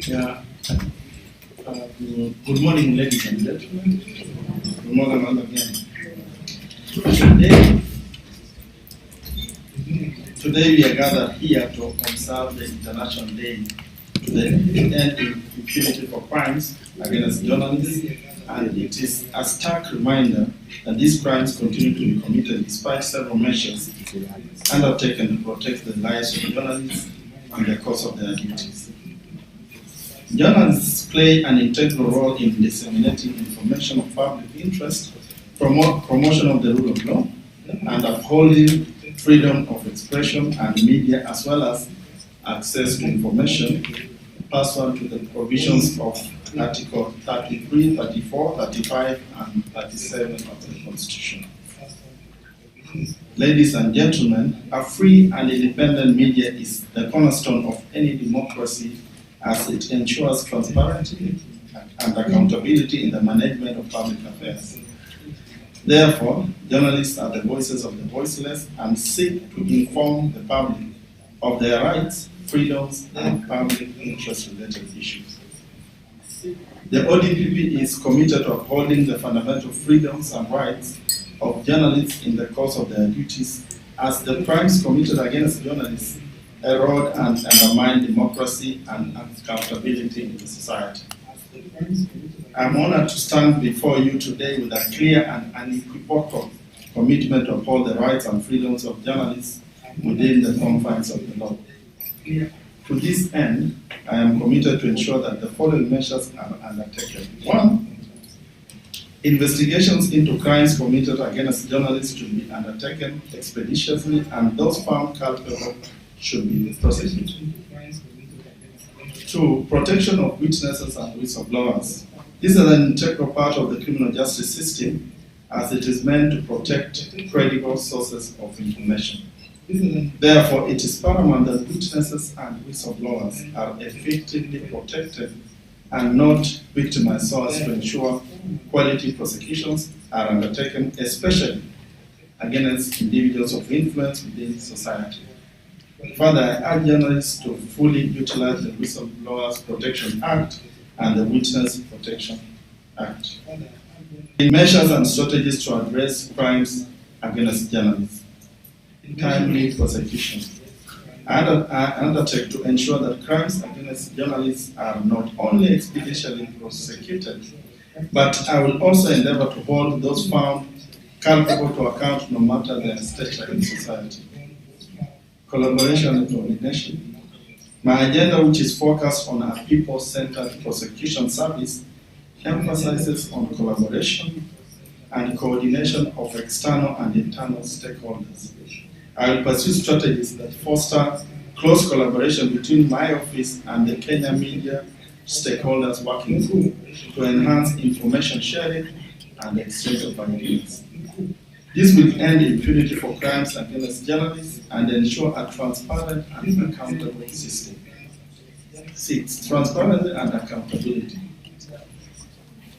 Yeah. Good morning, ladies and gentlemen. Good morning once again. Today we are gathered here to observe the International Day to the end impunity for crimes against journalists, and it is a stark reminder that these crimes continue to be committed despite several measures undertaken to protect the lives of journalists and the course of their duties. Journalists play an integral role in disseminating information of public interest, promotion of the rule of law, and upholding freedom of expression and media, as well as access to information pursuant to the provisions of Article 33, 34, 35, and 37 of the Constitution. Ladies and gentlemen, a free and independent media is the cornerstone of any democracy, as it ensures transparency and accountability in the management of public affairs. Therefore, journalists are the voices of the voiceless and seek to inform the public of their rights, freedoms, and public interest-related issues. The ODPP is committed to upholding the fundamental freedoms and rights of journalists in the course of their duties, as the crimes committed against journalists erode and undermine democracy and accountability in the society. I'm honored to stand before you today with a clear and unequivocal commitment to uphold the rights and freedoms of journalists within the confines of the law. To this end, I am committed to ensure that the following measures are undertaken. 1. Investigations into crimes committed against journalists should be undertaken expeditiously, and those found culpable should be prosecuted. 2. Protection of witnesses and whistleblowers. This is an integral part of the criminal justice system, as it is meant to protect credible sources of information. Therefore, it is paramount that witnesses and whistleblowers are effectively protected and not victimized, so as to ensure quality prosecutions are undertaken, especially against individuals of influence within society. Further, I urge journalists to fully utilize the Whistleblowers Protection Act and the Witness Protection Act. Measures and strategies to address crimes against journalists. Timely prosecution. I undertake to ensure that crimes against journalists are not only expeditiously prosecuted, but I will also endeavor to hold those found culpable to account, no matter their stature in society. Collaboration and coordination. My agenda, which is focused on a people-centered prosecution service, emphasizes on collaboration and coordination of external and internal stakeholders. I will pursue strategies that foster close collaboration between my office and the Kenya Media Stakeholders Working Group to enhance information sharing and exchange of ideas. This will end impunity for crimes against journalists and ensure a transparent and accountable system. 6. Transparency and accountability.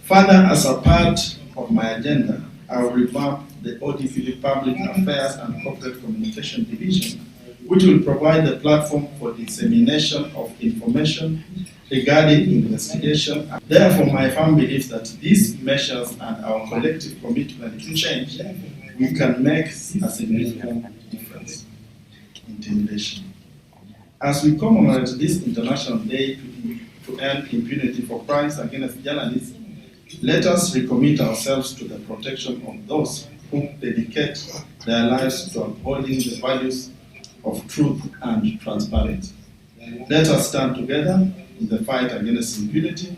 Further, as a part of my agenda, I will revamp the ODPP Public Affairs and Corporate Communication Division, which will provide the platform for dissemination of information regarding investigation. Therefore, my firm believes that these measures and our collective commitment to change, we can make a significant difference. Intimidation. As we commemorate this International Day to end impunity for crimes against journalists, let us recommit ourselves to the protection of those who dedicate their lives to upholding the values of truth and transparency. Let us stand together in the fight against impunity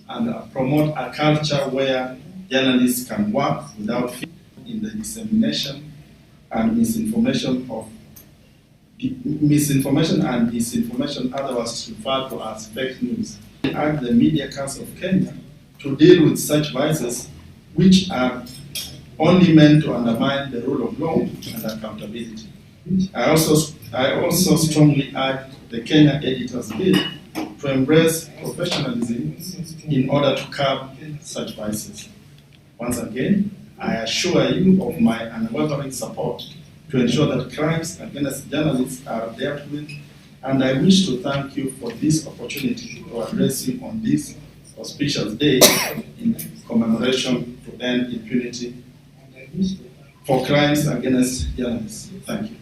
and promote a culture where journalists can work without fear in the dissemination and misinformation and disinformation, otherwise referred to as fake news. I urge the Media Council of Kenya to deal with such vices which are only meant to undermine the rule of law and accountability. I also strongly urge the Kenya Editors Bill to embrace professionalism in order to curb such vices. Once again, I assure you of my unwavering support to ensure that crimes against journalists are dealt with and I wish to thank you for this opportunity to address you on this auspicious day in commemoration to end impunity for crimes against journalists. Thank you.